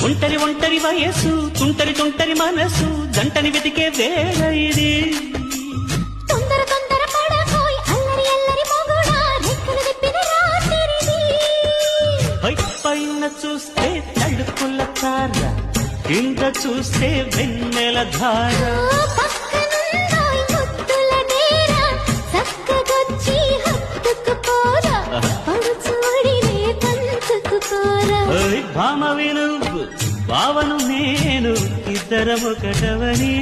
ఒంటరి ఒంటరి వయసు తుంటరి తుంటరి మనసు జంటని వెతికే వేళ ఇది తొందర తొందర పడకోయ్ అల్లరి అల్లరి మొగుడా రెక్కలు విప్పిన రాత్రిది పైన చూస్తే తడుపుల తార కింద చూస్తే వెన్నెల ధార పక్కనుందోయ్ ముద్దుల డేరా చక్కగొచ్చి హత్తుకుపోరా పడుచోడినే తంచుకుపోరా భామ విను భావను నేను ఇద్దరము ఒకటవని